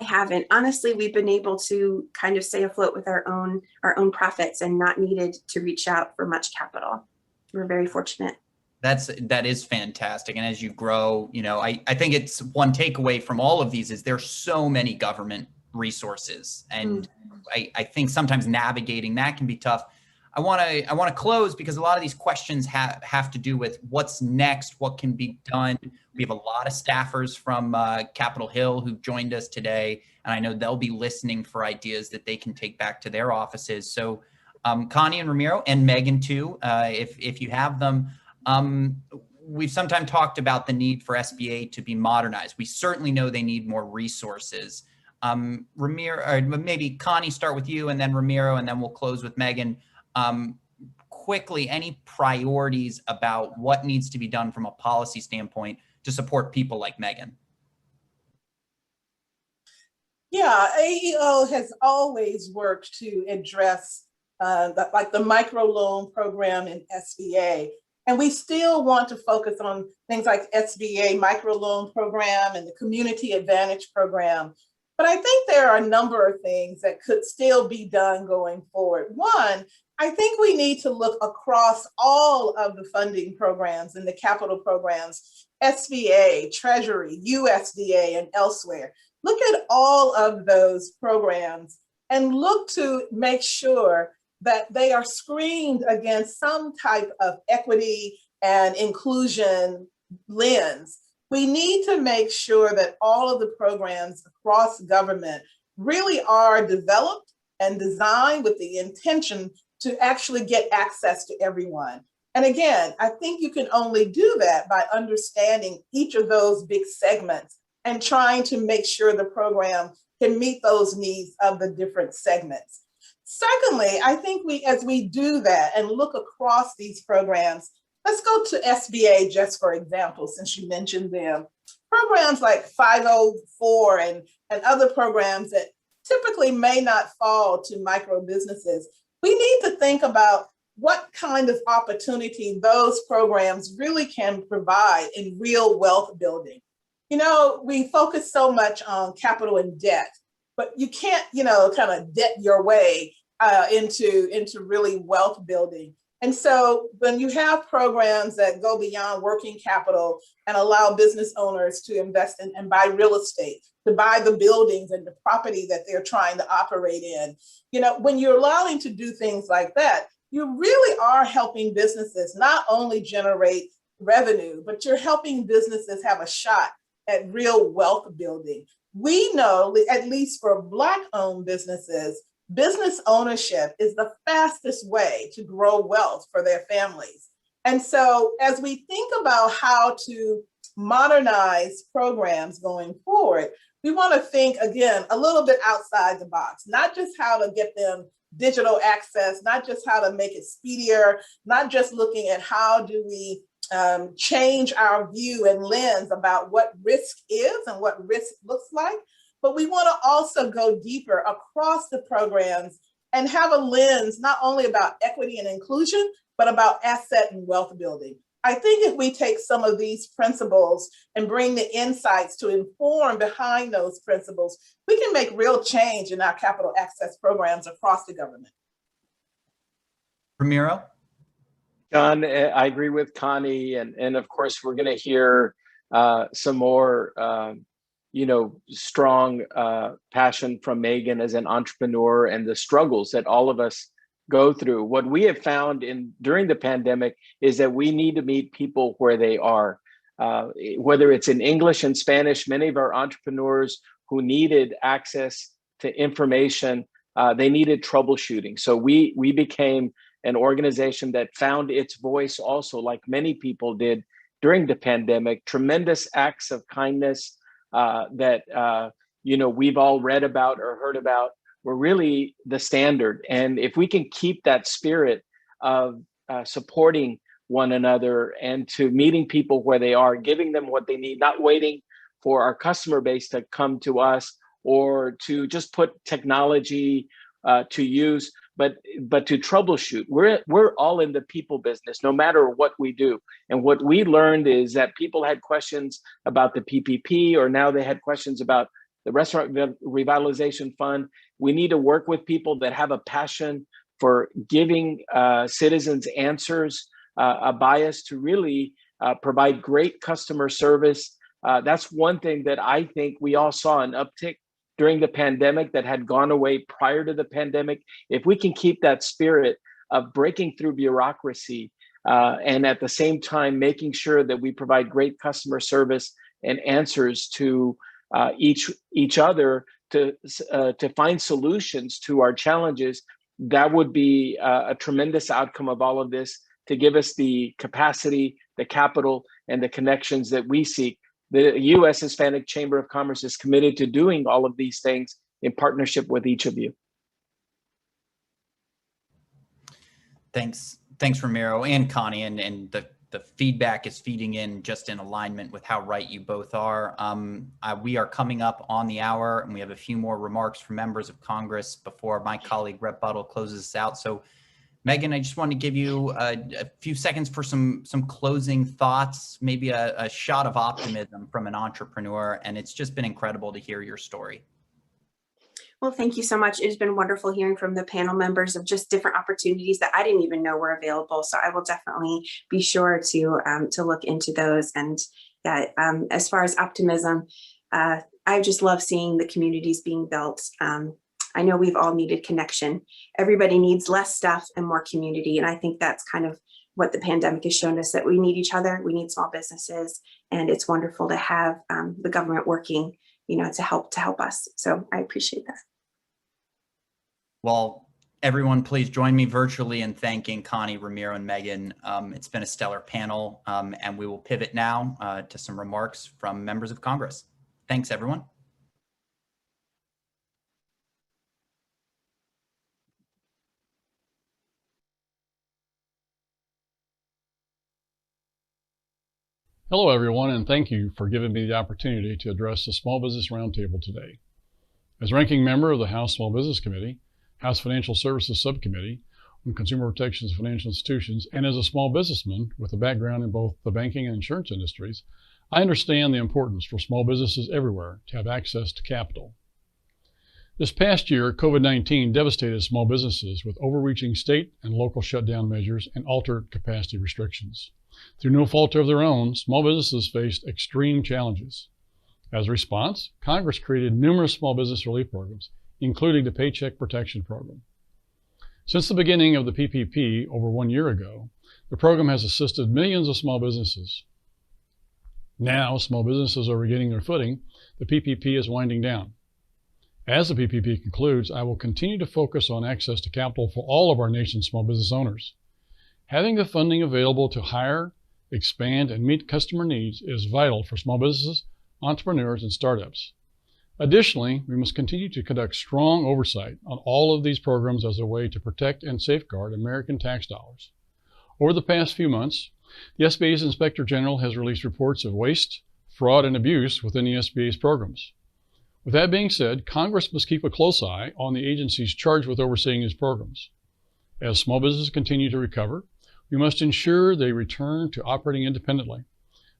I haven't. Honestly, we've been able to kind of stay afloat with our own profits and not needed to reach out for much capital. We're very fortunate. That is fantastic. And as you grow, you know, I think it's one takeaway from all of these is there's so many government resources. And I think sometimes navigating that can be tough. I want to close because a lot of these questions have to do with what's next, what can be done. We have a lot of staffers from Capitol Hill who've joined us today, and I know they'll be listening for ideas that they can take back to their offices. So Connie and Ramiro and Megan too, if you have them, we've sometimes talked about the need for SBA to be modernized. We certainly know they need more resources. Ramiro, or maybe Connie, start with you, and then Ramiro, and then we'll close with Megan. Quickly, any priorities about what needs to be done from a policy standpoint to support people like Megan? Yeah, AEO has always worked to address the microloan program in SBA. And we still want to focus on things like SBA microloan program and the Community Advantage program. But I think there are a number of things that could still be done going forward. One, I think we need to look across all of the funding programs and the capital programs, SBA, Treasury, USDA, and elsewhere. Look at all of those programs and look to make sure that they are screened against some type of equity and inclusion lens. We need to make sure that all of the programs across government really are developed and designed with the intention to actually get access to everyone. And again, I think you can only do that by understanding each of those big segments and trying to make sure the program can meet those needs of the different segments. Secondly, I think as we do that and look across these programs, let's go to SBA just for example, since you mentioned them. Programs like 504 and other programs that typically may not fall to micro businesses. We need to think about what kind of opportunity those programs really can provide in real wealth building. You know, we focus so much on capital and debt, but you can't, kind of debt your way into really wealth building. And so when you have programs that go beyond working capital and allow business owners to invest in and buy real estate, to buy the buildings and the property that they're trying to operate in, when you're allowing to do things like that, you really are helping businesses not only generate revenue, but you're helping businesses have a shot at real wealth building. We know, at least for Black-owned businesses, business ownership is the fastest way to grow wealth for their families. And so as we think about how to modernize programs going forward, we want to think, again, a little bit outside the box, not just how to get them digital access, not just how to make it speedier, not just looking at how do we change our view and lens about what risk is and what risk looks like, but we want to also go deeper across the programs and have a lens not only about equity and inclusion, but about asset and wealth building. I think if we take some of these principles and bring the insights to inform behind those principles, we can make real change in our capital access programs across the government. Ramiro? John, I agree with Connie, and of course we're going to hear some more, strong passion from Megan as an entrepreneur and the struggles that all of us go through. What we have found during the pandemic is that we need to meet people where they are, whether it's in English and Spanish. Many of our entrepreneurs who needed access to information, they needed troubleshooting. So we became an organization that found its voice also, like many people did during the pandemic. Tremendous acts of kindness that we've all read about or heard about were really the standard. And if we can keep that spirit of supporting one another and to meeting people where they are, giving them what they need, not waiting for our customer base to come to us or to just put technology to use, but to troubleshoot. We're all in the people business, no matter what we do. And what we learned is that people had questions about the PPP, or now they had questions about the Restaurant Revitalization Fund. We need to work with people that have a passion for giving citizens answers, a bias to really provide great customer service. That's one thing that I think we all saw an uptick during the pandemic that had gone away prior to the pandemic. If we can keep that spirit of breaking through bureaucracy and at the same time making sure that we provide great customer service and answers to each other to find solutions to our challenges, that would be a tremendous outcome of all of this, to give us the capacity, the capital, and the connections that we seek. The U.S. Hispanic Chamber of Commerce is committed to doing all of these things in partnership with each of you. Thanks, Ramiro and Connie, and the feedback is feeding in just in alignment with how right you both are. We are coming up on the hour, and we have a few more remarks from members of Congress before my colleague Rep. Buttle closes us out. So, Megan, I just want to give you a few seconds for some closing thoughts, maybe a shot of optimism from an entrepreneur. And it's just been incredible to hear your story. Well, thank you so much. It's been wonderful hearing from the panel members of just different opportunities that I didn't even know were available. So I will definitely be sure to look into those. And yeah, as far as optimism, I just love seeing the communities being built. I know we've all needed connection. Everybody needs less stuff and more community. And I think that's kind of what the pandemic has shown us, that we need each other, we need small businesses, and it's wonderful to have the government working, to help us. So I appreciate that. Well, everyone, please join me virtually in thanking Connie, Ramiro, and Megan. It's been a stellar panel, and we will pivot now to some remarks from members of Congress. Thanks, everyone. Hello, everyone, and thank you for giving me the opportunity to address the Small Business Roundtable today. As ranking member of the House Small Business Committee, House Financial Services Subcommittee on Consumer Protections of Financial Institutions, and as a small businessman with a background in both the banking and insurance industries, I understand the importance for small businesses everywhere to have access to capital. This past year, COVID-19 devastated small businesses with overreaching state and local shutdown measures and altered capacity restrictions. Through no fault of their own, small businesses faced extreme challenges. As a response, Congress created numerous small business relief programs, including the Paycheck Protection Program. Since the beginning of the PPP over 1 year ago, the program has assisted millions of small businesses. Now, small businesses are regaining their footing. The PPP is winding down. As the PPP concludes, I will continue to focus on access to capital for all of our nation's small business owners. Having the funding available to hire, expand, and meet customer needs is vital for small businesses, entrepreneurs, and startups. Additionally, we must continue to conduct strong oversight on all of these programs as a way to protect and safeguard American tax dollars. Over the past few months, the SBA's Inspector General has released reports of waste, fraud, and abuse within the SBA's programs. With that being said, Congress must keep a close eye on the agencies charged with overseeing these programs. As small businesses continue to recover, we must ensure they return to operating independently.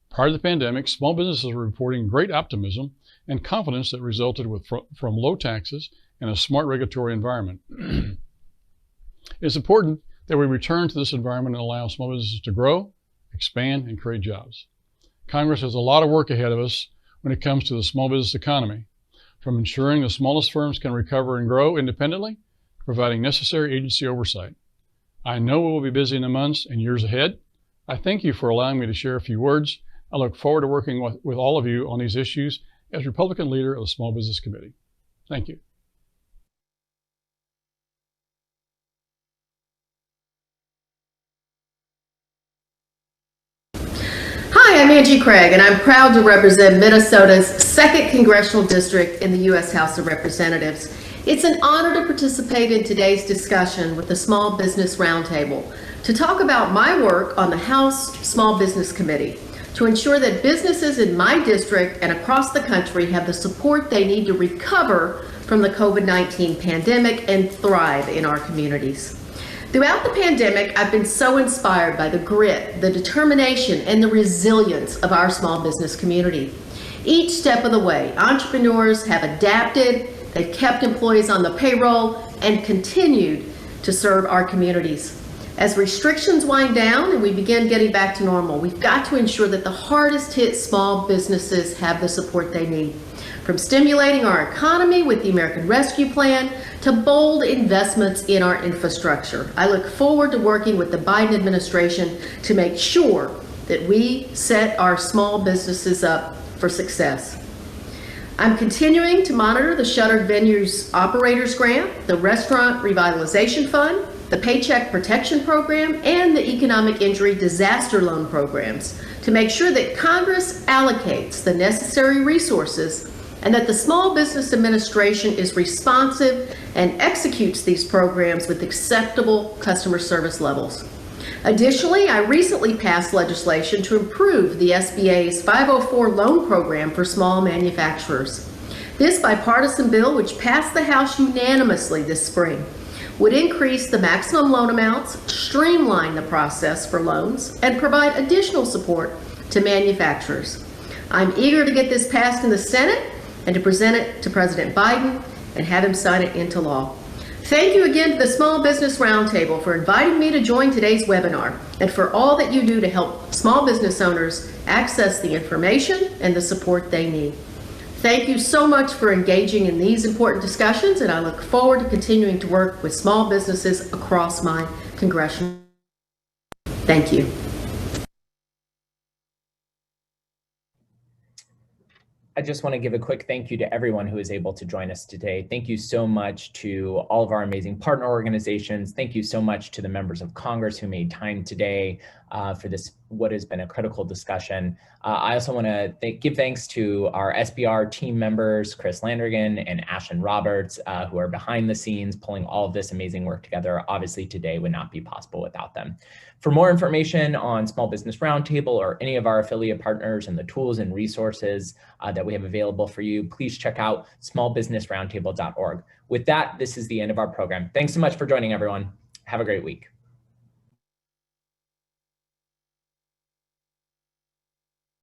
Prior to the pandemic, small businesses were reporting great optimism and confidence that resulted from low taxes and a smart regulatory environment. It's important that we return to this environment and allow small businesses to grow, expand, and create jobs. Congress has a lot of work ahead of us when it comes to the small business economy, from ensuring the smallest firms can recover and grow independently, to providing necessary agency oversight. I know we will be busy in the months and years ahead. I thank you for allowing me to share a few words. I look forward to working with all of you on these issues as Republican leader of the Small Business Committee. Thank you. Hi, I'm Angie Craig, and I'm proud to represent Minnesota's 2nd Congressional District in the U.S. House of Representatives. It's an honor to participate in today's discussion with the Small Business Roundtable to talk about my work on the House Small Business Committee to ensure that businesses in my district and across the country have the support they need to recover from the COVID-19 pandemic and thrive in our communities. Throughout the pandemic, I've been so inspired by the grit, the determination, and the resilience of our small business community. Each step of the way, entrepreneurs have adapted, they've kept employees on the payroll, and continued to serve our communities. As restrictions wind down and we begin getting back to normal, we've got to ensure that the hardest hit small businesses have the support they need. From stimulating our economy with the American Rescue Plan to bold investments in our infrastructure. I look forward to working with the Biden administration to make sure that we set our small businesses up for success. I'm continuing to monitor the Shuttered Venues Operators Grant, the Restaurant Revitalization Fund, the Paycheck Protection Program, and the Economic Injury Disaster Loan Programs to make sure that Congress allocates the necessary resources and that the Small Business Administration is responsive and executes these programs with acceptable customer service levels. Additionally, I recently passed legislation to improve the SBA's 504 loan program for small manufacturers. This bipartisan bill, which passed the House unanimously this spring, would increase the maximum loan amounts, streamline the process for loans, and provide additional support to manufacturers. I'm eager to get this passed in the Senate and to present it to President Biden and have him sign it into law. Thank you again to the Small Business Roundtable for inviting me to join today's webinar and for all that you do to help small business owners access the information and the support they need. Thank you so much for engaging in these important discussions, and I look forward to continuing to work with small businesses across my congressional. Thank you. I just want to give a quick thank you to everyone who is able to join us today. Thank you so much to all of our amazing partner organizations. Thank you so much to the members of Congress who made time today for this, what has been a critical discussion. I also want to give thanks to our SBR team members, Chris Landrigan and Ashlyn Roberts, who are behind the scenes pulling all of this amazing work together. Obviously, today would not be possible without them. For more information on Small Business Roundtable or any of our affiliate partners and the tools and resources that we have available for you, please check out smallbusinessroundtable.org. With that, this is the end of our program. Thanks so much for joining, everyone. Have a great week.